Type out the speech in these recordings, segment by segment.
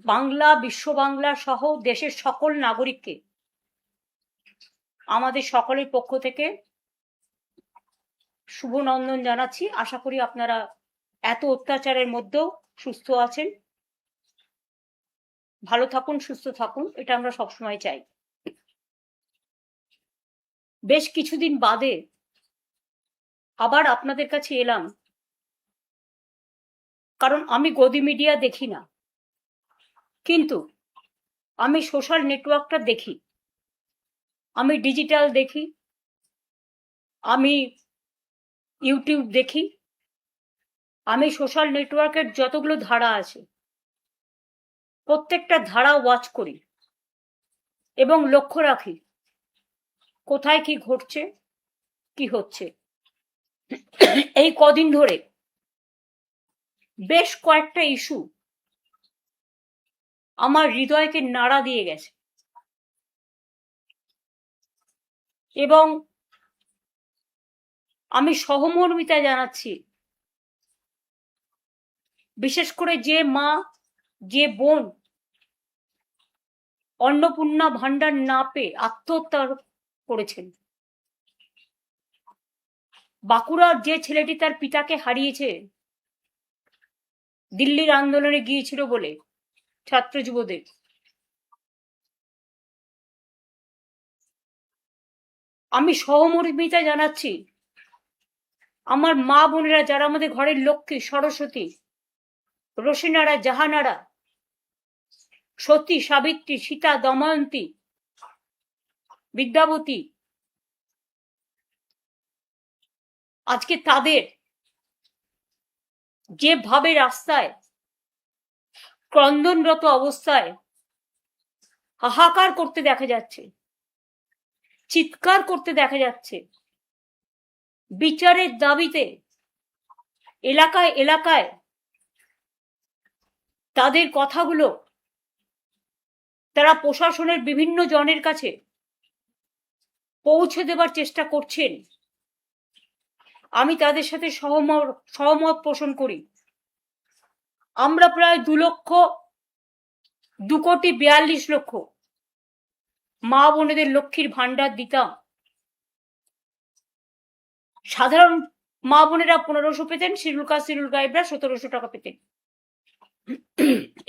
বাংলা, বিশ্ব বাংলা সহ দেশের সকল নাগরিককে আমাদের সকলের পক্ষ থেকে শুভ নন্দন জানাচ্ছি। আশা করি আপনারা এত অত্যাচারের মধ্যেও সুস্থ আছেন, ভালো থাকুন, সুস্থ থাকুন, এটা আমরা সবসময় চাই। বেশ কিছুদিন বাদে আবার আপনাদের কাছে এলাম, কারণ আমি গদি মিডিয়া দেখি না, কিন্তু আমি সোশ্যাল নেটওয়ার্কটা দেখি, আমি ডিজিটাল দেখি, আমি ইউটিউব দেখি, আমি সোশ্যাল নেটওয়ার্কের যতগুলো ধারা আছে প্রত্যেকটা ধারা ওয়াচ করি এবং লক্ষ্য রাখি কোথায় কি ঘটছে, কি হচ্ছে। এই কদিন ধরে বেশ কয়েকটা ইস্যু আমার হৃদয়কে নাড়া দিয়ে গেছে এবং আমি সহমর্মিতা জানাচ্ছি, বিশেষ করে যে মা, যে বোন অন্নপূর্ণা ভান্ডার না পেয়ে আত্মহত্যা করেছেন। বাঁকুড়ার যে ছেলেটি তার পিতাকে হারিয়েছে দিল্লির আন্দোলনে গিয়েছিল বলে, ছাত্র যুবদের, আমি সহমর্মিতা জানাচ্ছি আমার মা বোনেরা যারা আমাদের ঘরের লক্ষ্মী, সরস্বতী, রোশনারা, জাহানারা, সতী, সাবিত্রী, সীতা, দময়ন্তী, বিদ্যাবতী, আজকে তাদের যেভাবে রাস্তায় ক্রন্দনরত অবস্থায় হাহাকার করতে দেখা যাচ্ছে, চিৎকার করতে দেখা যাচ্ছে, বিচারের দাবিতে এলাকায় এলাকায় তাদের কথাগুলো তারা প্রশাসনের বিভিন্ন জনের কাছে পৌঁছে দেবার চেষ্টা করছেন, আমি তাদের সাথে সহমত পোষণ করি। আমরা প্রায় 2,42,00,000 মা বোনেদের লক্ষ্মীর ভান্ডার দিতাম। সাধারণ মা বোনেরা 1500 পেতেন, শিডিউল কাস্ট শিডিউল ট্রাইবরা 1700 টাকা পেতেন।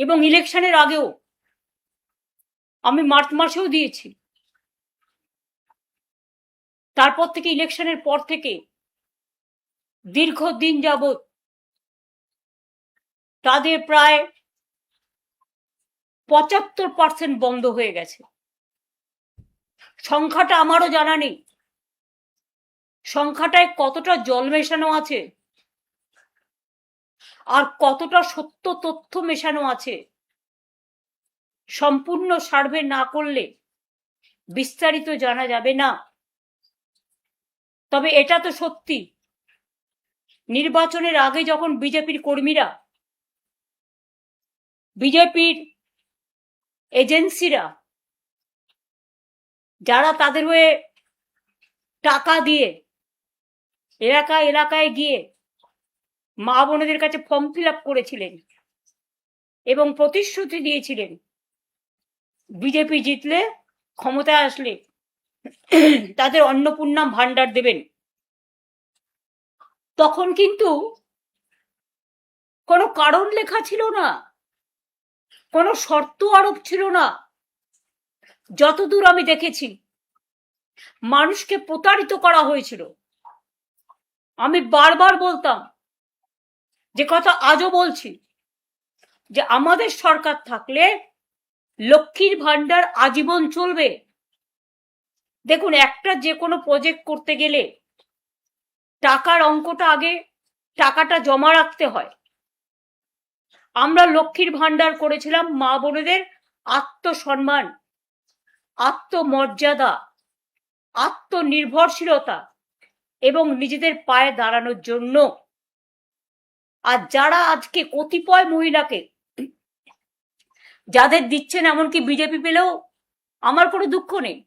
এবং ইলেকশনের আগেও আমি মার্চ মাসেও দিয়েছি। তারপর থেকে ইলেকশনের পর থেকে দীর্ঘদিন যাবৎ তাদের প্রায় 75% বন্ধ হয়ে গেছে। সংখ্যাটা আমারও জানা নেই, সংখ্যাটায় কতটা জল মেশানো আছে আর কতটা সত্য তথ্য মেশানো আছে সম্পূর্ণ সার্ভে না করলে বিস্তারিত জানা যাবে না। তবে এটা তো সত্যি, নির্বাচনের আগে যখন বিজেপির কর্মীরা, বিজেপির এজেন্সিরা, যারা তাদের হয়ে টাকা দিয়ে এলাকায় এলাকায় গিয়ে মা বোনেদের কাছে ফর্ম ফিল আপ করেছিলেন এবং প্রতিশ্রুতি দিয়েছিলেন বিজেপি জিতলে, ক্ষমতায় আসলে তাদের অন্নপূর্ণা ভান্ডার দেবেন, তখন কিন্তু কোনো কারণ লেখা ছিল না, কোনো শর্ত আরোপ ছিল না। যতদূর আমি দেখেছি মানুষকে প্রতারিত করা হয়েছিল। আমি বারবার বলতাম, যে কথা আজও বলছি, যে আমাদের সরকার থাকলে লক্ষ্মীর ভান্ডার আজীবন চলবে। দেখুন, একটা যে কোনো প্রজেক্ট করতে গেলে টাকার অঙ্কটা আগে, টাকাটা জমা রাখতে হয়। আমরা লক্ষ্মীর ভান্ডার করেছিলাম মা বোনেদের আত্মসম্মান, আত্মমর্যাদা, আত্মনির্ভরশীলতা এবং নিজেদের পায়ে দাঁড়ানোর জন্য। আর যারা আজকে কতিপয় মহিলাকে যাদের দিচ্ছেন, এমনকি বিজেপি পেলেও আমার কোনো দুঃখ নেই,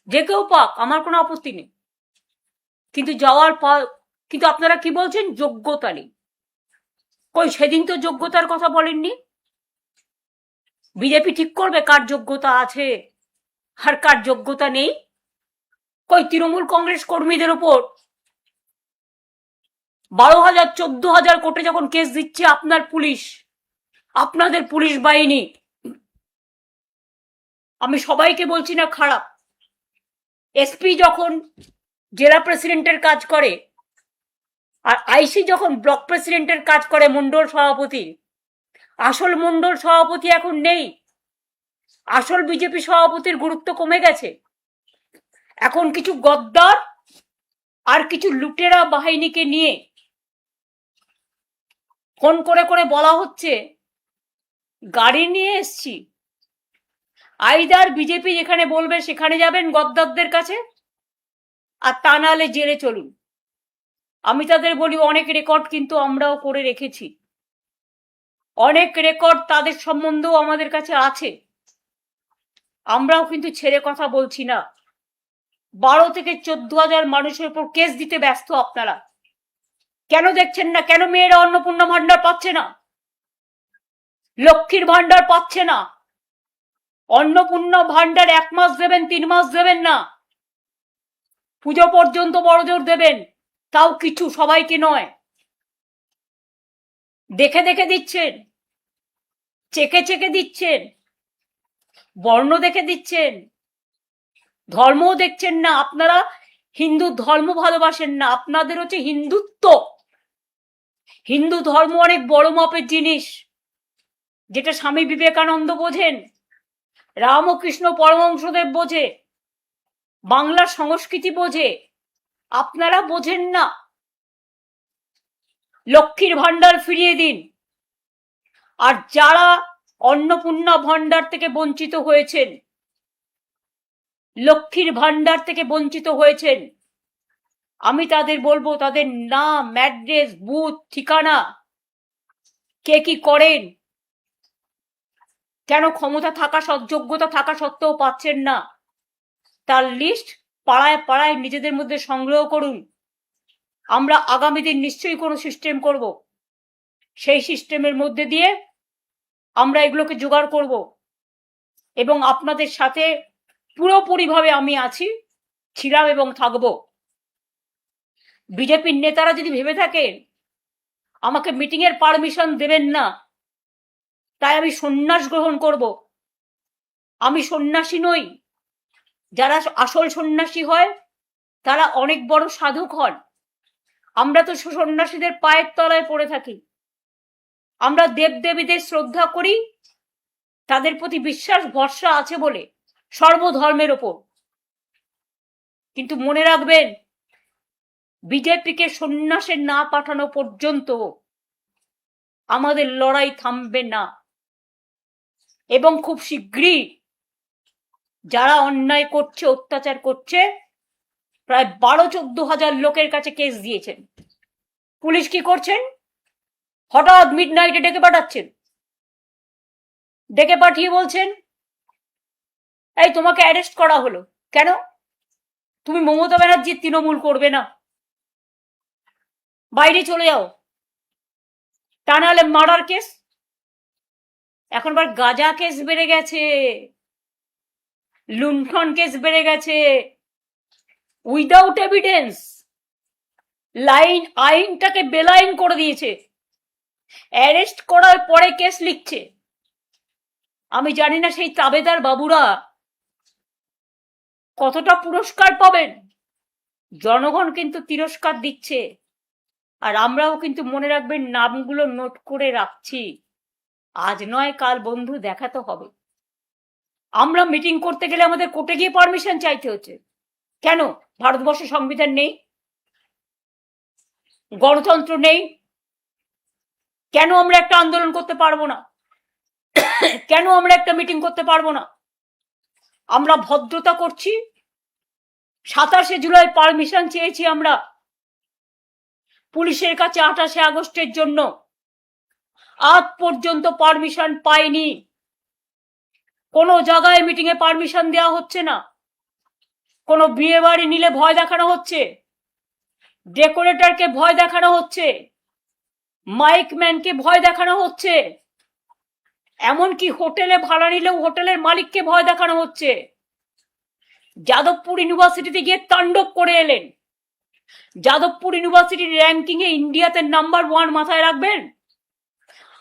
যে কেউ পাক, আমার কোনো আপত্তি নেই, কিন্তু যাওয়ার পর কিন্তু আপনারা কি বলছেন, যোগ্যতা নেই। কই, সেদিন তো যোগ্যতার কথা বলেননি। বিজেপি ঠিক করবে কার যোগ্যতা আছে আর কার যোগ্যতা নেই। কই তৃণমূল কংগ্রেস কর্মীদের ওপর 12,000 14,000 কোটি যখন কেস দিচ্ছে আপনার পুলিশ, আপনাদের পুলিশ বাহিনী, আমি সবাইকে বলছি না খারাপ, এসপি যখন জেলা প্রেসিডেন্টের কাজ করে আর আইসি যখন ব্লক প্রেসিডেন্টের কাজ করে মন্ডল সভাপতি, আসল মন্ডল সভাপতি এখন নেই, আসল বিজেপি সভাপতির গুরুত্ব কমে গেছে। এখন কিছু গদ্দার আর কিছু লুটেরা বাহিনীকে নিয়ে ফোন করে করে বলা হচ্ছে গাড়ি নিয়ে এসছি, আইদার বিজেপি যেখানে বলবে সেখানে যাবেন গদ্দারদের কাছে, আর তা নাহলে জেলে চলুন। আমি তাদের বলি অনেক রেকর্ড কিন্তু আমরাও করে রেখেছি, অনেক রেকর্ড তাদের সম্বন্ধেও আমাদের কাছে আছে, আমরাও কিন্তু ছেড়ে কথা বলছি না। 12 থেকে 14,000 মানুষের উপর কেস দিতে ব্যস্ত আপনারা, কেন দেখছেন না? কেন মেয়েরা অন্নপূর্ণা ভান্ডার পাচ্ছে না, লক্ষ্মীর ভান্ডার পাচ্ছে না? অন্নপূর্ণা ভান্ডার 1 মাস দেবেন, 3 মাস দেবেন না, পুজো পর্যন্ত বড়জোর দেবেন, তাও কিছু, সবাইকে নয়। দেখে দেখে দিচ্ছেন, চেকে চেকে দিচ্ছেন, বর্ণ দেখে দিচ্ছেন, ধর্মও দেখছেন না। আপনারা হিন্দু ধর্ম ভালোবাসেন না, আপনাদের হচ্ছে হিন্দুত্ব। হিন্দু ধর্ম অনেক বড় মাপের জিনিস, যেটা স্বামী বিবেকানন্দ বোঝেন, রামকৃষ্ণ পরমহংসদেব বোঝে, বাংলার সংস্কৃতি বোঝে, আপনারা বোঝেন না। লক্ষ্মীর ভান্ডার ফিরিয়ে দিন। আর যারা অন্নপূর্ণা ভান্ডার থেকে বঞ্চিত হয়েছেন, লক্ষ্মীর ভান্ডার থেকে বঞ্চিত হয়েছেন, আমি তাদের বলবো তাদের নাম, অ্যাড্রেস, বুথ, ঠিকানা, কে কি করেন, কেন ক্ষমতা থাকা যোগ্যতা থাকা সত্ত্বেও পাচ্ছেন না, তার লিস্ট পাড়ায় পাড়ায় নিজেদের মধ্যে সংগ্রহ করুন। আমরা আগামী দিন নিশ্চয়ই কোনো সিস্টেম করব, সেই সিস্টেমের মধ্যে দিয়ে আমরা এগুলোকে জোগাড় করব এবং আপনাদের সাথে পুরোপুরিভাবে আমি আছি, ছিলাম এবং থাকব। বিজেপির নেতারা যদি ভেবে থাকেন আমাকে মিটিং এর পারমিশন দেবেন না তাই আমি সন্ন্যাস গ্রহণ করব, আমি সন্ন্যাসী নই। যারা আসল সন্ন্যাসী হয় তারা অনেক বড় সাধক হন। আমরা তো সন্ন্যাসীদের পায়ের তলায় পড়ে থাকি, আমরা দেবদেবীদের শ্রদ্ধা করি, তাদের প্রতি বিশ্বাস ভরসা আছে বলে, সর্বধর্মের ওপর। কিন্তু মনে রাখবেন, বিজেপিকে সন্ন্যাসে না পাঠানো পর্যন্ত আমাদের লড়াই থামবে না। এবং খুব শীঘ্রই যারা অন্যায় করছে, অত্যাচার করছে, প্রায় 12-14 হাজার লোকের কাছে কেস দিয়েছেন। পুলিশ কি করছেন? হঠাৎ মিডনাইটে ডেকে পাঠাচ্ছেন, ডেকে পাঠিয়ে বলছেন এই তোমাকে অ্যারেস্ট করা হলো, কেন? তুমি মমতা ব্যানার্জির তৃণমূল করবে না, বাইরে চলে যাও, তা নাহলে মার্ডার কেস। এখনবার গাঁজা কেস বেড়ে গেছে, লুণ্ঠন কেস বেড়ে গেছে, উইদাউট এভিডেন্স। আইনটাকে বেলাইন করে দিয়েছে, অ্যারেস্ট করার পরে কেস লিখছে। আমি জানি না সেই তাবেদার বাবুরা কতটা পুরস্কার পাবেন। জনগণ কিন্তু তিরস্কার দিচ্ছে, আর আমরাও কিন্তু মনে রাখবেন নামগুলো নোট করে রাখছি, আজ নয় কাল বন্ধু দেখাতে হবে। আমরা মিটিং করতে গেলে আমাদের কোর্টে গিয়ে পারমিশন চাইতে হচ্ছে, কেন? ভারতবর্ষে সংবিধান নেই, গণতন্ত্র নেই, কেন আমরা একটা আন্দোলন করতে পারবো না? কেন আমরা একটা মিটিং করতে পারবো না? আমরা ভদ্রতা করছি। 27শে জুলাই পারমিশন চেয়েছি আমরা পুলিশের কাছে 28শে আগস্টের জন্য, আজ পর্যন্ত পারমিশন পাইনি। কোনো জায়গায় মিটিং এ পারমিশন দেওয়া হচ্ছে না, কোনো বিয়ে বাড়ি নিলে ভয় দেখানো হচ্ছে, ডেকোরেটরকে ভয় দেখানো হচ্ছে, মাইক ম্যানকে ভয় দেখানো হচ্ছে, এমনকি হোটেলে ভাড়া নিলেও হোটেলের মালিককে ভয় দেখানো হচ্ছে। যাদবপুর ইউনিভার্সিটিতে গিয়ে তাণ্ডব করে এলেন। যাদবপুর ইউনিভার্সিটির র্যাঙ্কিং এ ইন্ডিয়াতে নাম্বার 1 মাথায় রাখবেন।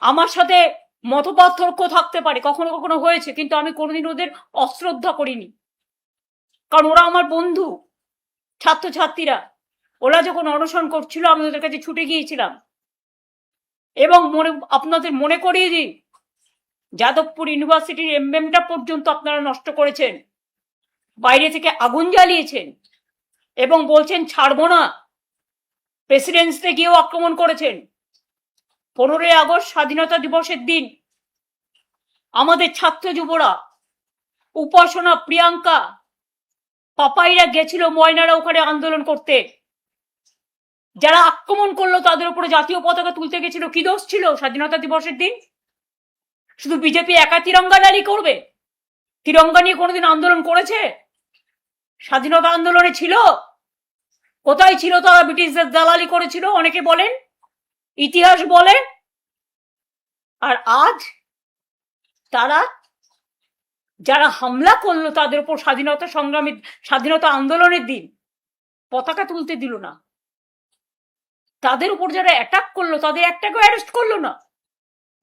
আমার সাথে মতপার্থক্য থাকতে পারে, কখনো কখনো হয়েছে, কিন্তু আমি কোনোদিন ওদের অশ্রদ্ধা করিনি, কারণ ওরা আমার বন্ধু। ছাত্রছাত্রীরা ওরা যখন অনশন করছিল আমি ওদের কাছে ছুটে গিয়েছিলাম। এবং আপনাদের মনে করিয়ে দিই, যাদবপুর ইউনিভার্সিটির এমবেমটা পর্যন্ত আপনারা নষ্ট করেছেন, বাইরে থেকে আগুন জ্বালিয়েছেন এবং বলছেন ছাড়বো না। প্রেসিডেন্সিতে গিয়েও আক্রমণ করেছেন। 15ই আগস্ট স্বাধীনতা দিবসের দিন আমাদের ছাত্র যুবরা, উপাসনা, প্রিয়াঙ্কা, পাপাইরা গেছিল ময়নারা ওখানে আন্দোলন করতে। যারা আক্রমণ করলো তাদের উপরে জাতীয় পতাকা তুলতে গেছিল, কি দোষ ছিল স্বাধীনতা দিবসের দিন? শুধু বিজেপি একা তিরঙ্গা র্যালি করবে? তিরঙ্গা নিয়ে কোনোদিন আন্দোলন করেছে? স্বাধীনতা আন্দোলনে ছিল? কোথায় ছিল তারা? ব্রিটিশদের দালালি করেছিল অনেকে বলেন, ইতিহাস বলে। আর আজ তারা যারা হামলা করলো তাদের উপর স্বাধীনতা সংগ্রামী, স্বাধীনতা আন্দোলনের দিন পতাকা তুলতে দিল না। তাদের উপর যারা অ্যাটাক করলো তাদের একটাকেও অ্যারেস্ট করলো না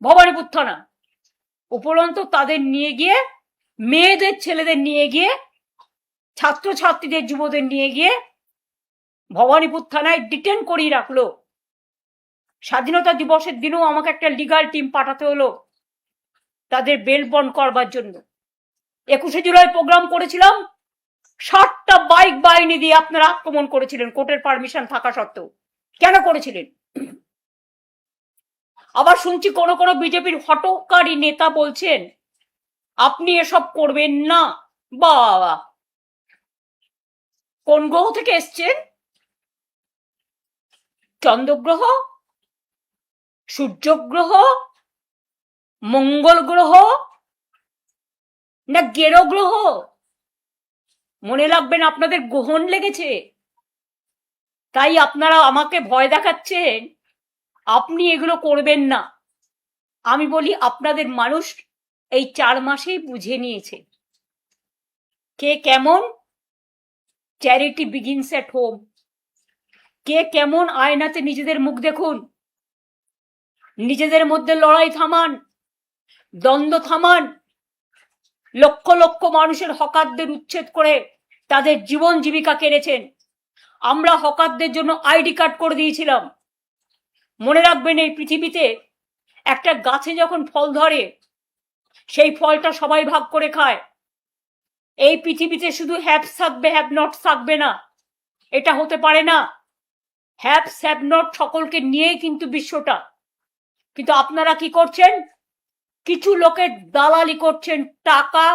ভবানীপুর থানা। উপরন্ত তাদের নিয়ে গিয়ে, মেয়েদের ছেলেদের নিয়ে গিয়ে, ছাত্রছাত্রীদের যুবদের নিয়ে গিয়ে ভবানীপুর থানায় ডিটেন করিয়ে রাখলো। স্বাধীনতা দিবসের দিনও আমাকে একটা লিগাল টিম পাঠাতে হলো তাদের বেল বন্ড করবার জন্য। 21শে জুলাই প্রোগ্রাম করেছিলাম, 60টা বাইক বাহিনী দিয়ে আপনারা আক্রমণ করেছিলেন কোর্টের পারমিশন থাকা সত্ত্বেও। কেন করেছিলেন? আবার শুনছি কোন কোন বিজেপির হটকারী নেতা বলছেন আপনি এসব করবেন না। বাবা, কোন গ্রহ থেকে এসছেন? চন্দ্রগ্রহ, সূর্যগ্রহ, মঙ্গল গ্রহ না গেরো গ্রহ? মনে রাখবেন আপনাদের গ্রহণ লেগেছে, তাই আপনারা আমাকে ভয় দেখাচ্ছেন আপনি এগুলো করবেন না। আমি বলি আপনাদের মানুষ এই 4 মাসেই বুঝে নিয়েছে কে কেমন। Charity begins at home. কে কেমন আয়নাতে নিজেদের মুখ দেখুন, নিজেদের মধ্যে লড়াই থামান, দ্বন্দ্ব থামান। লক্ষ লক্ষ মানুষের হকারদের উচ্ছেদ করে তাদের জীবন জীবিকা কেড়েছেন। আমরা হকারদের জন্য আইডি কার্ড করে দিয়েছিলাম। মনে রাখবেন, এই পৃথিবীতে একটা গাছে যখন ফল ধরে সেই ফলটা সবাই ভাগ করে খায়। এই পৃথিবীতে শুধু হ্যাভস থাকবে, হ্যাভ নট থাকবে না, এটা হতে পারে না। হ্যাভস হ্যাভ নট সকলকে নিয়েই কিন্তু বিশ্বটা। কিন্তু আপনারা কি করছেন? কিছু লোকের দালালি করছেন। টাকা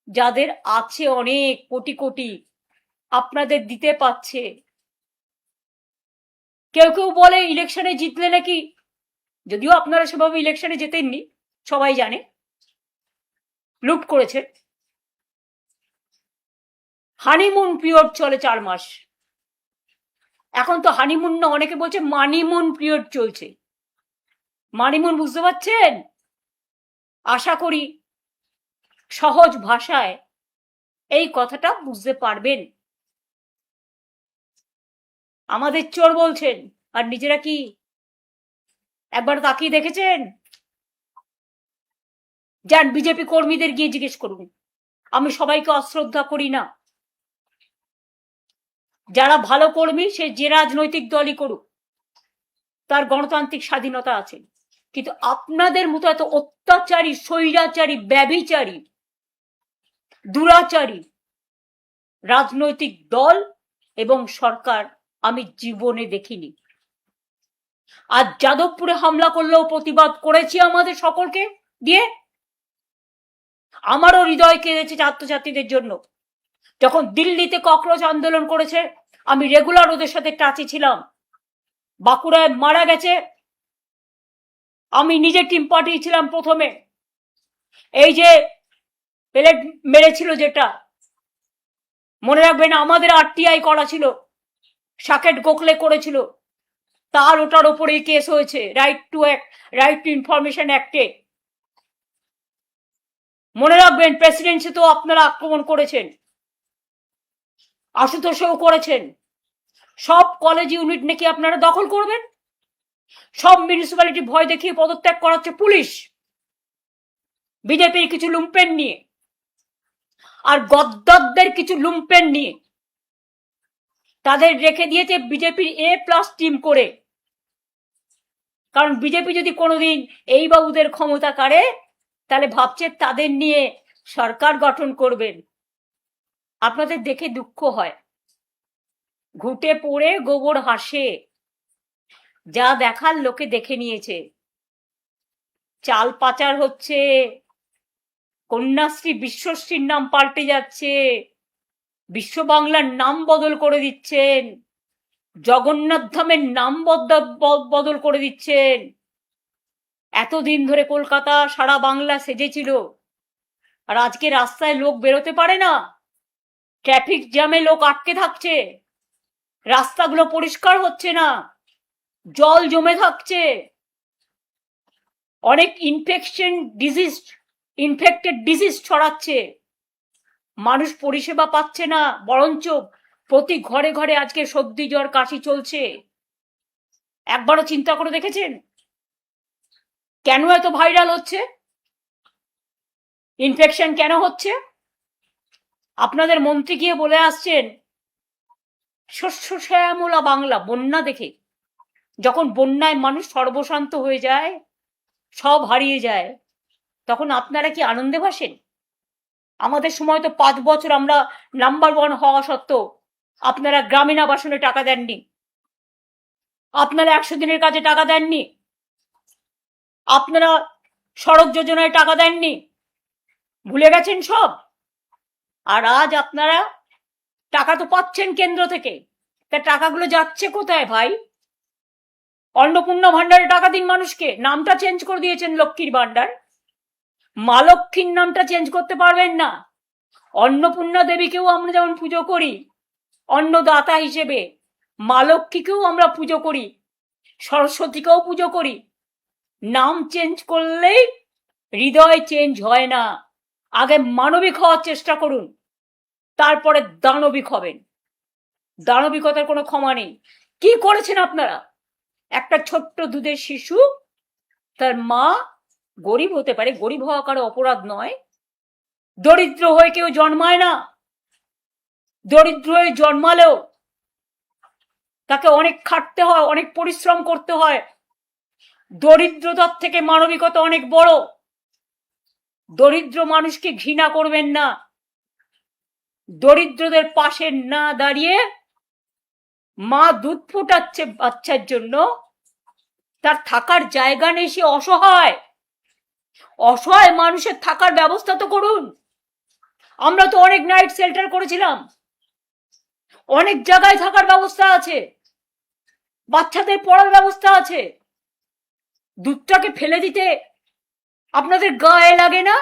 যাদের আছে অনেক কোটি কোটি, আপনাদের দিতে পাচ্ছে। কেউ কেউ বলে ইলেকশনে জিতলে নাকি, যদিও আপনারা সেভাবে ইলেকশনে জেতেননি, সবাই জানে, লুট করেছে। হানিমুন পিরিয়ড চলে 4 মাস। এখন তো হানিমুন না, অনেকে বলছে মানিমুন পিরিয়ড চলছে। মানিমুন বুঝতে পারছেন? আশা করি সহজ ভাষায় এই কথাটা বুঝতে পারবেন। আমাদের চোর বলছেন, আর নিজেরা কি একবার তাকিয়ে দেখেছেন? যান বিজেপি কর্মীদের গিয়ে জিজ্ঞেস করুন। আমি সবাইকে অশ্রদ্ধা করি না। যারা ভালো কর্মী সে যে রাজনৈতিক দলই করুক, তার গণতান্ত্রিক স্বাধীনতা আছে। কিন্তু আপনাদের মতো এত অত্যাচারী, স্বৈরাচারী, ব্যভিচারী, দুরাচারী রাজনৈতিক দল এবং সরকার আমি জীবনে দেখিনি। আজ যাদবপুরে হামলা করলেও প্রতিবাদ করেছি আমাদের সকলকে দিয়ে। আমারও হৃদয় কেঁদেছে ছাত্রছাত্রীদের জন্য। যখন দিল্লিতে ককরোচ আন্দোলন করেছে আমি রেগুলার ওদের সাথে টাচে ছিলাম। বাঁকুড়ায় মারা গেছে, আমি নিজে টিম পাঠিয়েছিলাম প্রথমে। এই যে পেলেট মেরেছিল, যেটা মনে রাখবেন আমাদের আরটিআই করা ছিল, সাকেট গোখলে করেছিল, তার ওটার ওপরেই কেস হয়েছে রাইট টু ইনফরমেশন অ্যাক্টে। মনে রাখবেন, প্রেসিডেন্সি তো আপনারা আক্রমণ করেছেন, আশুতোষেও করেছেন। সব কলেজ ইউনিট নাকি আপনারা দখল করবেন, সব মিউনিসিপ্যালিটি ভয় দেখিয়ে পদত্যাগ করাচ্ছে পুলিশ বিজেপির কিছু লুম্পেন নিয়ে আর গদ্দারদের কিছু লুম্পেন নিয়ে। তাদের রেখে দিয়েছে বিজেপির A+ টিম করে। কারণ বিজেপি যদি কোনোদিন এই বাবুদের ক্ষমতা কাড়ে, তাহলে ভাবছে তাদের নিয়ে সরকার গঠন করবেন। আপনাদের দেখে দুঃখ হয়, ঘুটে পড়ে গোবর হাসে। যা দেখার লোকে দেখে নিয়েছে। চাল পাচার হচ্ছে, কন্যাশ্রী বিশ্বশ্রীর নাম পাল্টে যাচ্ছে, বিশ্ব বাংলার নাম বদল করে দিচ্ছেন, জগন্নাথ ধামের নাম বদল করে দিচ্ছেন। এতদিন ধরে কলকাতা সারা বাংলা সেজেছিল, আর আজকে রাস্তায় লোক বেরোতে পারে না, ট্রাফিক জ্যামে লোক আটকে থাকছে, রাস্তাগুলো পরিষ্কার হচ্ছে না, জল জমে থাকছে, অনেক ইনফেক্টেড ডিজিজ ছড়াচ্ছে, মানুষ পরিষেবা পাচ্ছে না, বরঞ্চ প্রতি ঘরে ঘরে আজকে সর্দি জ্বর কাশি চলছে। একবারও চিন্তা করে দেখেছেন কেন এত ভাইরাল হচ্ছে, ইনফেকশন কেন হচ্ছে? আপনাদের মন্ত্রী গিয়ে বলে আসছেন শস্য শ্যামলা বাংলা। বন্যা দেখে, যখন বন্যায় মানুষ সর্বশান্ত হয়ে যায়, সব হারিয়ে যায়, তখন আপনারা কি আনন্দে ভাসেন? আমাদের সময় তো 5 বছর আমরা নাম্বার 1 হওয়া সত্ত্বেও আপনারা গ্রামীণ আবাসনে টাকা দেননি, আপনারা 100 দিনের কাজে টাকা দেননি, আপনারা সড়ক যোজনায় টাকা দেননি, ভুলে গেছেন সব। আর আজ আপনারা টাকা তো পাচ্ছেন কেন্দ্র থেকে, তা টাকাগুলো যাচ্ছে কোথায় ভাই? অন্নপূর্ণা ভান্ডারে টাকা দিন মানুষকে, নামটা চেঞ্জ করে দিয়েছেন লক্ষ্মীর ভান্ডার। মা লক্ষ্মীর নামটা চেঞ্জ করতে পারবেন না। অন্নপূর্ণা দেবীকেও আমরা যেমন পুজো করি অন্নদাতা হিসেবে, মা লক্ষ্মীকেও আমরা পুজো করি, সরস্বতীকেও পুজো করি। নাম চেঞ্জ করলেই হৃদয় চেঞ্জ হয় না। আগে মানবিক হওয়ার চেষ্টা করুন, তারপরে দানবিক হবেন। দানবিকতার কোনো ক্ষমা নেই। কি করেছেন আপনারা? একটা ছোট্ট দুধের শিশু, তার মা গরিব হতে পারে, গরিব হওয়া কারো অপরাধ নয়, দরিদ্র হয়ে কেউ জন্মায় না, দরিদ্র হয়ে জন্মালেও তাকে অনেক খাটতে হয়, অনেক পরিশ্রম করতে হয়। দরিদ্রতার থেকে মানবিকতা অনেক বড়। দরিদ্র মানুষকে ঘৃণা করবেন না। দরিদ্রদের পাশে না দাঁড়িয়ে, মা দুধ ফোটাচ্ছে বাচ্চার জন্য, তার থাকার জায়গা নেই, সে অসহায়। অসহায় মানুষের থাকার ব্যবস্থা তো করুন। আমরা তো অনেক নাইট শেল্টার করেছিলাম, অনেক জায়গায় থাকার ব্যবস্থা আছে, বাচ্চাদের পড়ার ব্যবস্থা আছে। দুধটাকে ফেলে দিতে আপনাদের গায়ে লাগে না?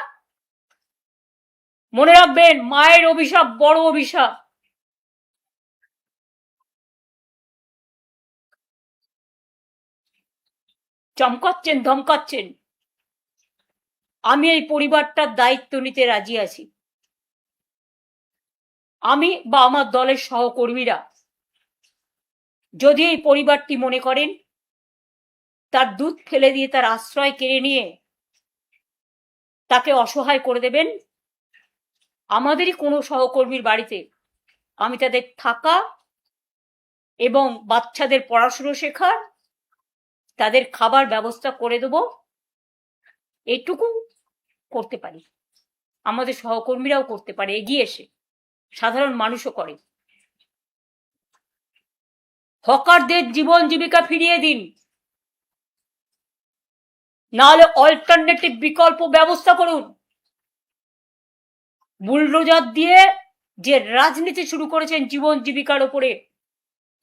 মনে রাখবেন, মায়ের অভিশাপ বড় অভিশাপ। চমকাচ্ছেন, ধমকাচ্ছেন। আমি এই পরিবারটার দায়িত্ব নিতে রাজি আছি। আমি বা আমার দলের সহকর্মীরা যদি এই পরিবারটি মনে করেন তার দুধ ফেলে দিয়ে তার আশ্রয় কেড়ে নিয়ে তাকে অসহায় করে দেবেন, আমাদেরই কোনো সহকর্মীর বাড়িতে আমি তাদের থাকা এবং বাচ্চাদের পড়াশুনো শেখার, তাদের খাবার ব্যবস্থা করে দেব, এইটুকু করতে পারি। আমাদের সহকর্মীরাও করতে পারে এগিয়ে এসে, সাধারণ মানুষও করে। হকারদের জীবন জীবিকা ফিরিয়ে দিন, নাহলে অল্টারনেটিভ বিকল্প ব্যবস্থা করুন। বুলডোজার দিয়ে যে রাজনীতি শুরু করেছেন জীবন জীবিকার উপরে,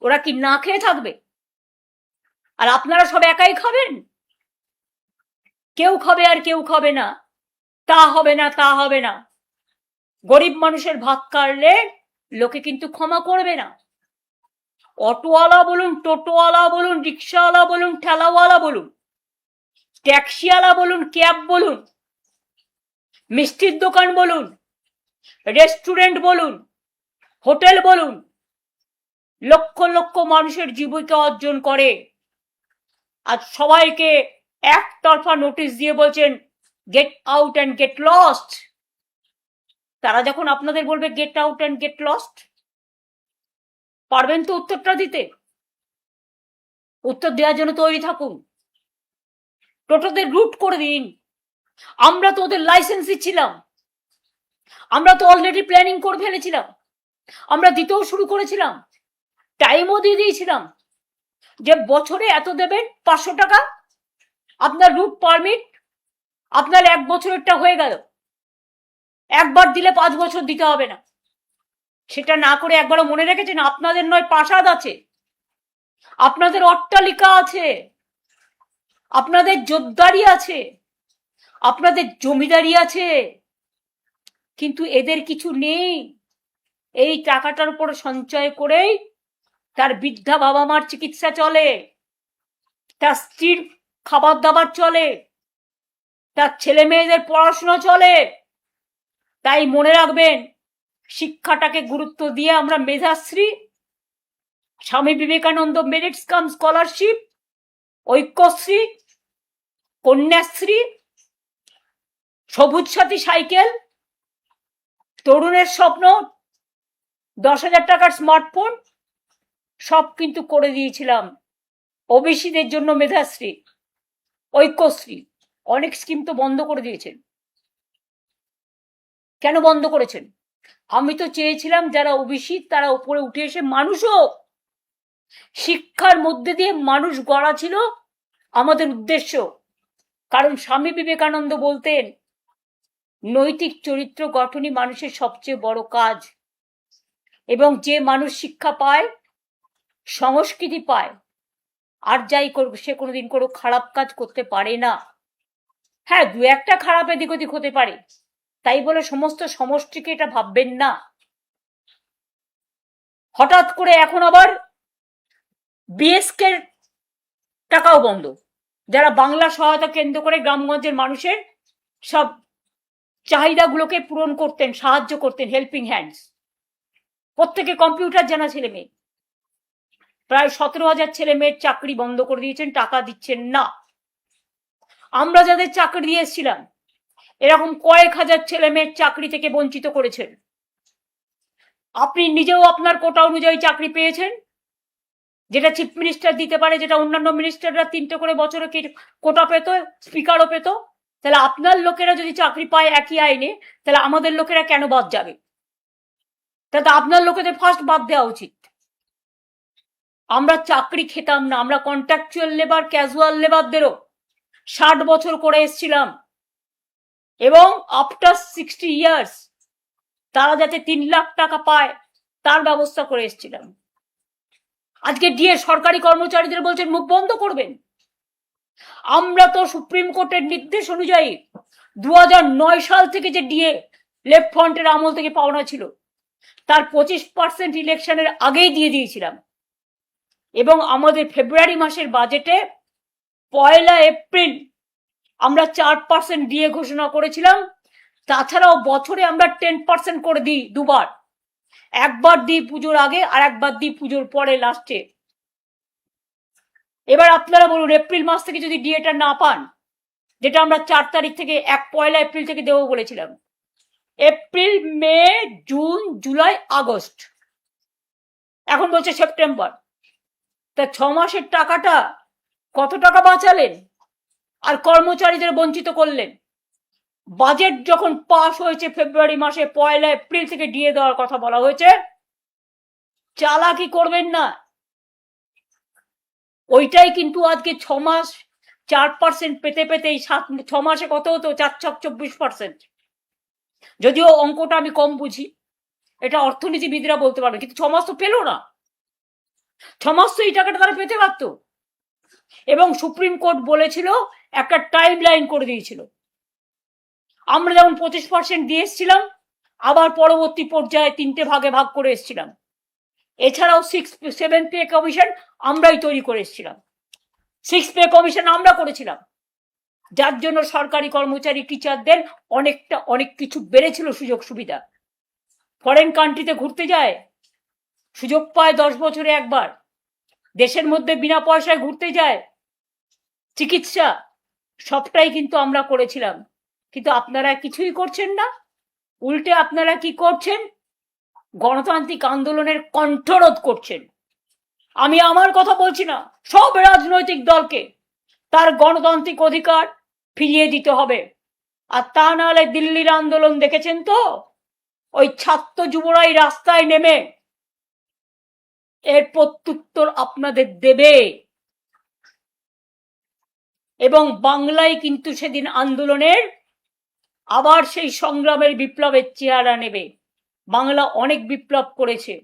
ওরা কি না খেয়ে থাকবে? আর আপনারা সব একাই খাবেন? কেউ খাবে আর কেউ খাবে না, তা হবে না, তা হবে না। গরিব মানুষের ভাত কাটলে লোকে কিন্তু ক্ষমা করবে না। অটোওয়ালা বলুন, টোটোওয়ালা বলুন, রিক্সাওয়ালা বলুন, ঠেলাওয়ালা বলুন, ট্যাক্সিওয়ালা বলুন, ক্যাব বলুন, মিষ্টির দোকান বলুন, রেস্টুরেন্ট বলুন, হোটেল বলুন, লক্ষ লক্ষ মানুষের জীবিকা অর্জন করে। আর সবাইকে একতরফা নোটিশ দিয়ে বলছেন get out and get lost. তারা যখন আপনাদের বলবে get out and get lost, পারবেন তো উত্তরটা দিতে? উত্তর দেওয়ার জন্য তৈরি থাকুন। টোটোদের রুট করে দিন। আমরা তো ওদের লাইসেন্স দিচ্ছিলাম, আমরা তো অলরেডি প্ল্যানিং করে ফেলেছিলাম, আমরা দিতেও শুরু করেছিলাম, টাইমও দিয়ে দিয়েছিলাম যে বছরে এত দেবেন 500 টাকা আপনার রুট পারমিট, আপনার 1 বছরেরটা হয়ে গেল। একবার দিলে 5 বছর দিতে হবে না। সেটা না করে একবারও মনে রেখেছেন আপনাদের নয় প্রাসাদ আছে, আপনাদের অট্টালিকা আছে, আপনাদের জোরদারি আছে, আপনাদের জমিদারি আছে, কিন্তু এদের কিছু নেই। এই টাকাটার উপর সঞ্চয় করেই তার বৃদ্ধা বাবা মার চিকিৎসা চলে, তার স্ত্রীর খাবার দাবার চলে, তার ছেলে মেয়েদের পড়াশোনা চলে। তাই মনে রাখবেন, শিক্ষাটাকে গুরুত্ব দিয়ে আমরা মেধাশ্রী, স্বামী বিবেকানন্দ মেরিটস কাম স্কলারশিপ, ঐক্যশ্রী, কন্যাশ্রী, সবুজ সাথী সাইকেল, তরুণের স্বপ্ন, 10,000 টাকার স্মার্টফোন সব কিন্তু করে দিয়েছিলাম। ওবিসিদের জন্য মেধাশ্রী, ঐক্যশ্রী, অনেক স্কিম তো বন্ধ করে দিয়েছেন। কেন বন্ধ করেছেন? আমি তো চেয়েছিলাম যারা ওবিসি তারা উপরে উঠে এসে মানুষ হোক। শিক্ষার মধ্যে দিয়ে মানুষ গড়া ছিল আমাদের উদ্দেশ্য। কারণ স্বামী বিবেকানন্দ বলতেন নৈতিক চরিত্র গঠনই মানুষের সবচেয়ে বড় কাজ, এবং যে মানুষ শিক্ষা পায়, সংস্কৃতি পায়, আর যাই করুক সে কোনোদিন কোনো খারাপ কাজ করতে পারে না। হ্যাঁ, 2-1টা খারাপ এদিক ওদিক হতে পারে, তাই বলে সমস্ত সমষ্টিকে এটা ভাববেন না। হঠাৎ করে এখন আবার বিএসকে টাকাও বন্ধ, যারা বাংলা সহায়তা কেন্দ্র করে গ্রামগঞ্জের মানুষের সব চাহিদাগুলোকে পূরণ করতেন, সাহায্য করতেন, হেল্পিং হ্যান্ডস। প্রত্যেকে কম্পিউটার জানা ছেলে মেয়ে, প্রায় 17,000 ছেলে মেয়ের চাকরি বন্ধ করে দিয়েছেন, টাকা দিচ্ছেন না। আমরা যাদের চাকরি দিয়েছিলাম এরকম কয়েক হাজার ছেলে মেয়ের চাকরি থেকে বঞ্চিত করেছেন। আপনি নিজেও আপনার কোটা অনুযায়ী চাকরি পেয়েছেন, যেটা চিফ মিনিস্টার দিতে পারে, যেটা অন্যান্য মিনিস্টাররা 3টে করে বছরে কোটা পেত, স্পিকারও পেত। তাহলে আপনার লোকেরা যদি চাকরি পায় একই আইনে, তাহলে আমাদের লোকেরা কেন বাদ যাবে? তাহলে আপনার লোকেদের ফার্স্ট বাদ দেওয়া উচিত। আমরা চাকরি খেতাম না, আমরা কন্ট্রাকচুয়াল লেবার, ক্যাজুয়াল লেবারদেরও 60 বছর করে এসছিলাম, এবং আফটার 60 ইয়ার্স তারা যাতে 3 লাখ টাকা পায় তার ব্যবস্থা করে এসছিলাম। আজকে ডিএ সরকারি কর্মচারীদের বলছেন মুখ বন্ধ করবেন। আমরা তো সুপ্রিম কোর্টের নির্দেশ অনুযায়ী 2009 সাল থেকে যে ডিএ লেফট ফ্রন্টের আমল থেকে পাওনা ছিল তার 25% ইলেকশনের আগেই দিয়ে দিয়েছিলাম, এবং আমাদের ফেব্রুয়ারি মাসের বাজেটে 1 এপ্রিল আমরা 4% ডিএ ঘোষণা করেছিলাম। তাছাড়াও বছরে আমরা 10% করে দিই, দুবার, একবার দিই পুজোর আগে আর একবার দিই পুজোর পরে লাস্টে। এবার আপনারা বলুন, এপ্রিল মাস থেকে যদি ডিএটা না পান, যেটা আমরা 4 তারিখ থেকে 1 এপ্রিল থেকে দেবো বলেছিলাম, এপ্রিল, মে, জুন, জুলাই, আগস্ট, এখন বলছে সেপ্টেম্বর, তা 6 মাসের টাকাটা কত টাকা বাঁচালেন আর কর্মচারীদের বঞ্চিত করলেন। বাজেট যখন পাস হয়েছে ফেব্রুয়ারি মাসে 1 এপ্রিল থেকে ডিএ দেওয়ার কথা বলা হয়েছে, চালাকি করবেন না। ওইটাই কিন্তু আজকে 6 মাস 4% পেতে পেতেই 6 মাসে কত হতো? 4-24%। যদিও অঙ্কটা আমি কম বুঝি, এটা অর্থনীতিবিদরা বলতে পারবে, কিন্তু 6 মাস তো পেল না। 6 মাস তো এই টাকাটা তারা পেতে পারত, এবং সুপ্রিম কোর্ট বলেছিল, একটা টাইম লাইন করে দিয়েছিল। আমরা যেমন 25% দিয়ে এসেছিলাম, আবার পরবর্তী পর্যায়ে 3টে ভাগে ভাগ করে এসেছিলাম। এছাড়াও 7 পে কমিশন আমরাই তৈরি করে এসেছিলাম। 6 পে কমিশন আমরা করেছিলাম, যার জন্য সরকারি কর্মচারী টিচারদের অনেক কিছু বেড়েছিল, সুযোগ সুবিধা। ফরেন কান্ট্রিতে ঘুরতে যায়, সুযোগ পায় 10 বছরে একবার, দেশের মধ্যে বিনা পয়সায় ঘুরতে যায়, চিকিৎসা সবটাই কিন্তু আমরা করেছিলাম। কিন্তু আপনারা কিছুই করছেন না, উল্টে আপনারা কি করছেন? গণতান্ত্রিক আন্দোলনের কণ্ঠরোধ করছেন। আমি আমার কথা বলছি না, সব রাজনৈতিক দলকে তার গণতান্ত্রিক অধিকার ফিরিয়ে দিতে হবে। আর তা নাহলে দিল্লির আন্দোলন দেখেছেন তো, ওই ছাত্র যুবরাই রাস্তায় নেমে এর প্রত্যুত্তর আপনাদের দেবে। এবং বাংলায় কিন্তু সেদিন আন্দোলনের আবার সেই সংগ্রামের বিপ্লবের চেহারা নেবে। বাংলা অনেক বিপ্লব করেছে,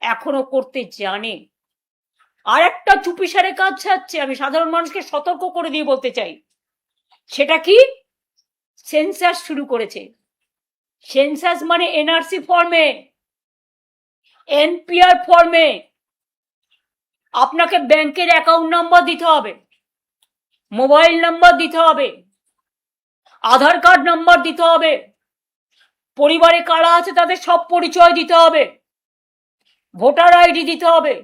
এখনো করতে জানে। আর একটা চুপিসারে কাজ ছাড়ছে, আমি সাধারণ মানুষকে সতর্ক করে দিয়ে বলতে চাই। সেটা কি? সেন্সাস শুরু করেছে। সেন্সাস মানে এনআরসি ফর্মে, এনপিআর ফর্মে আপনাকে ব্যাংকের অ্যাকাউন্ট নাম্বার দিতে হবে, মোবাইল নাম্বার দিতে হবে, আধার কার্ড নাম্বার দিতে হবে, পরিবারে কারা আছে তাদের সব পরিচয় দিতে হবে, ভোটার আইডি দিতে হবে,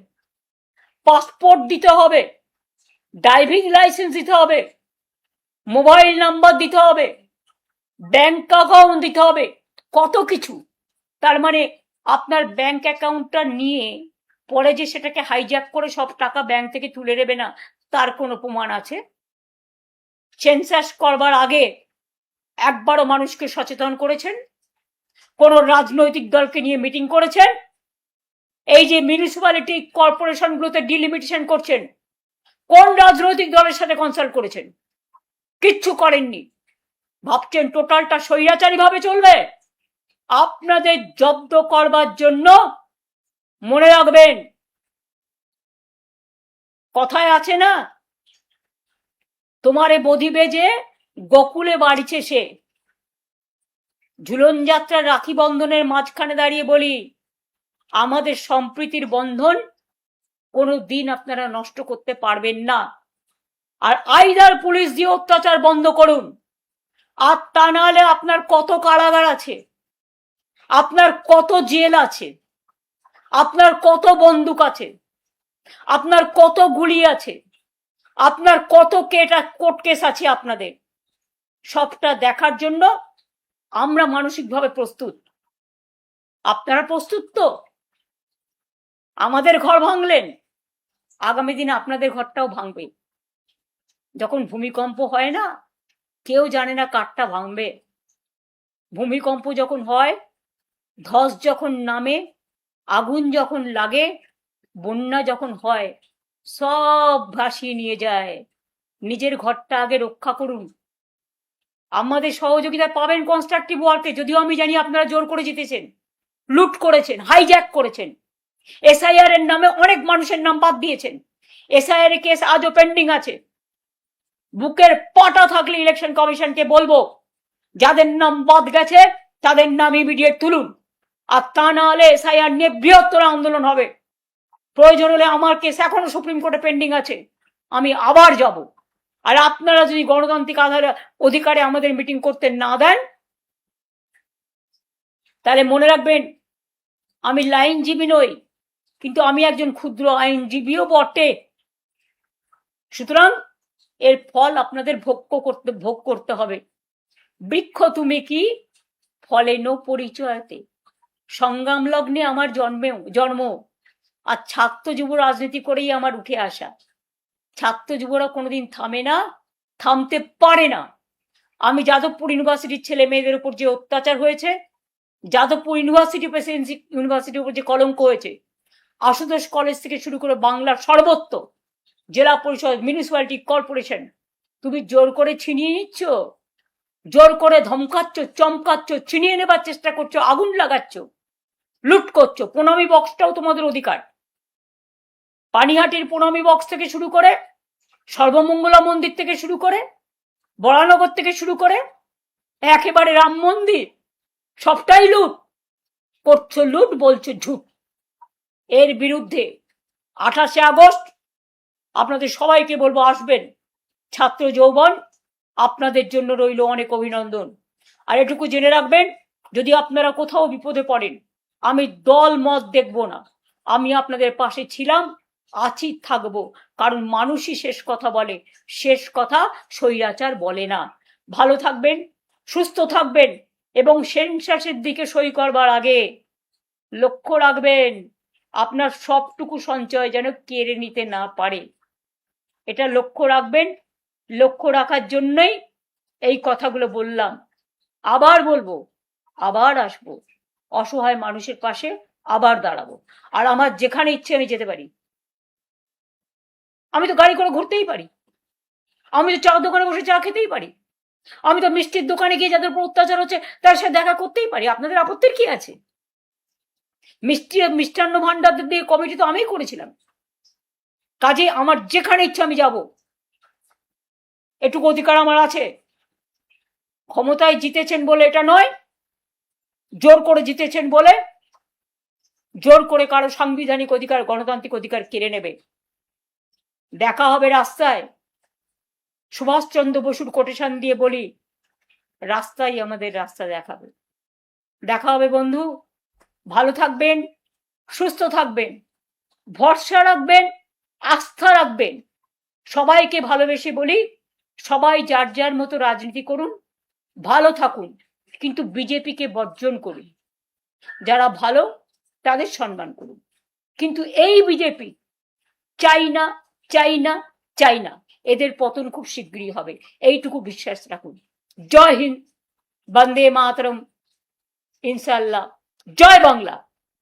পাসপোর্ট দিতে হবে, ড্রাইভিং লাইসেন্স দিতে হবে, মোবাইল নাম্বার দিতে হবে, ব্যাংক অ্যাকাউন্ট দিতে হবে, কত কিছু। তার মানে আপনার ব্যাংক অ্যাকাউন্টটা নিয়ে পরে যে সেটাকে হাইজ্যাক করে সব টাকা ব্যাংক থেকে তুলে নেবে না, তার কোনো প্রমাণ আছে? সেন্সাস করবার আগে একবারও মানুষকে সচেতন করেছেন? কোন রাজনৈতিক দলকে নিয়ে মিটিং করেছেন? এই যে মিউনিসিপ্যালিটি কর্পোরেশনগুলোতে ডিলিমিটেশন করছেন, কোন রাজনৈতিক দলের সাথে কনসাল্ট করেছেন? কিচ্ছু করেননি। ভাবছেন টোটালটা স্বৈরাচারী ভাবে চলবে? আপনাদের জব্দ করবার জন্য মনে রাখবেন, কথায় আছে না, তোমারে বধিবে যে গোকুলে বাড়িছে সে। ঝুলন যাত্রা রাখি বন্ধনের মাঝখানে দাঁড়িয়ে বলি, আমাদের সম্প্রীতির বন্ধন কোনো দিন আপনারা নষ্ট করতে পারবেন না। আর আইদার পুলিশ দিয়ে অত্যাচার বন্ধ করুন, আর তা নাহলে আপনার কত কারাগার আছে, আপনার কত জেল আছে, আপনার কত বন্দুক আছে, আপনার কত গুলি আছে, আপনার কত কোর্ট কেস আছে, আপনাদের সবটা দেখার জন্য আমরা মানসিকভাবে প্রস্তুত। আপনারা প্রস্তুত তো? আমাদের ঘর ভাঙলেন, আগামী দিনে আপনাদের ঘরটাও ভাঙবে। যখন ভূমিকম্প হয় না, কেউ জানে না কারটা ভাঙবে। ভূমিকম্প যখন হয়, ধস যখন নামে, আগুন যখন লাগে, বন্যা যখন হয়, সব ভাসিয়ে নিয়ে যায়। নিজের ঘরটা আগে রক্ষা করুন। আমাদের সহযোগিতা পাবেন কনস্ট্রাকটিভ ওয়ার্কে, যদিও আমি জানি আপনারা জোর করে জিতেছেন, লুট করেছেন, হাইজ্যাক করেছেন, এসআইআর এর নামে অনেক মানুষের নাম বাদ দিয়েছেন। এসআইআর এর কেস আজও পেন্ডিং আছে। বুকের পাটা থাকলে ইলেকশন কমিশনকে বলবো, যাদের নাম বাদ গেছে তাদের নাম ইমিডিয়েট তুলুন। আর তা না হলে এসআইআর নিয়ে বৃহত্তর আন্দোলন হবে। প্রয়োজন হলে আমার কেস এখনো সুপ্রিম কোর্টে পেন্ডিং আছে, আমি আবার যাব। আর আপনারা যদি গণতান্ত্রিক অধিকারে আমাদের মিটিং করতে না দেন, তাহলে মনে রাখবেন, আমি লাইনজীবী নই, কিন্তু আমি একজন ক্ষুদ্র আইনজীবীও বটে। সুতরাং এর ফল আপনাদের ভোগ করতে হবে। বৃক্ষ তুমি কি ফলে নো পরিচয়তে, সংগ্রাম লগ্নে আমার জন্ম, আর ছাত্র যুব রাজনীতি করেই আমার উঠে আসা। ছাত্র যুবরা কোনোদিন থামে না, থামতে পারে না। আমি যাদবপুর ইউনিভার্সিটির ছেলে মেয়েদের উপর যে অত্যাচার হয়েছে, যাদবপুর ইউনিভার্সিটি প্রেসিডেন্সি ইউনিভার্সিটির উপর যে কলঙ্ক হয়েছে, আশুতোষ কলেজ থেকে শুরু করে বাংলার সর্বত্র জেলা পরিষদ, মিউনিসিপ্যালিটি কর্পোরেশন, তুমি জোর করে ছিনিয়ে নিচ্ছ, জোর করে ধমকাচ্ছ, চমকাচ্ছ, ছিনিয়ে নেবার চেষ্টা করছো, আগুন লাগাচ্ছ, লুট করছো। প্রণামী বক্সটাও তোমাদের অধিকার। পানিহাটির প্রণামী বক্স থেকে শুরু করে, সর্বমঙ্গলা মন্দির থেকে শুরু করে, বরানগর থেকে শুরু করে একেবারে রাম মন্দির, সবটাই লুট করছো, লুট বলছো ঝুট। এর বিরুদ্ধে 28শে আগস্ট আপনাদের সবাইকে বলবো, আসবেন ছাত্র যৌবন আপনাদের জন্য রইল অনেক অভিনন্দন। আর এটুকু জেনে রাখবেন, যদি আপনারা কোথাও বিপদে পড়েন, আমি দল মত দেখব না, আমি আপনাদের পাশে ছিলাম, আছি, থাকবো। কারণ মানুষই শেষ কথা বলে, শেষ কথা স্বৈরাচার বলে না। ভালো থাকবেন, সুস্থ থাকবেন, এবং সেন্সাসের দিকে সই করবার আগে লক্ষ্য রাখবেন আপনার সবটুকু সঞ্চয় যেন কেড়ে নিতে না পারে। এটা লক্ষ্য রাখবেন। লক্ষ্য রাখার জন্যই এই কথাগুলো বললাম। আবার বলবো, আবার আসবো, অসহায় মানুষের পাশে আবার দাঁড়াবো। আর আমার যেখানে ইচ্ছে আমি যেতে পারি। আমি তো গাড়ি করে ঘুরতেই পারি, আমি তো চার দোকানে বসে চা খেতেই পারি, আমি তো মিষ্টির দোকানে গিয়ে যাদের উপর অত্যাচার হচ্ছে তার সাথে দেখা করতেই পারি। আপনাদের আপত্তির কি আছে? মিষ্টান্ন ভান্ডার দিয়ে কমিটি তো আমিই করেছিলাম। কাজে আমার যেখানে ইচ্ছা আমি যাব, এটুকু অধিকার আমার আছে। ক্ষমতায় জিতেছেন বলে এটা নয়, জোর করে জিতেছেন বলে জোর করে কারো সাংবিধানিক অধিকার, গণতান্ত্রিক অধিকার কেড়ে নেবে। দেখা হবে রাস্তায়। সুভাষচন্দ্র বসুর কোটেশন দিয়ে বলি, রাস্তাই আমাদের রাস্তা দেখাবে। দেখা হবে বন্ধু। ভালো থাকবেন, সুস্থ থাকবেন, ভরসা রাখবেন, আস্থা রাখবেন। সবাইকে ভালোবেসে বলি, সবাই যার যার মতো রাজনীতি করুন, ভালো থাকুন, কিন্তু বিজেপিকে বর্জন করুন। যারা ভালো তাদের সম্মান করুন, কিন্তু এই বিজেপি চাই না, চাই না, চাই না। এদের পতন খুব শীঘ্রই হবে, এইটুকু বিশ্বাস রাখুন। জয় হিন্দ, বন্দে মাতরম, ইনশাআল্লাহ, জয় বাংলা।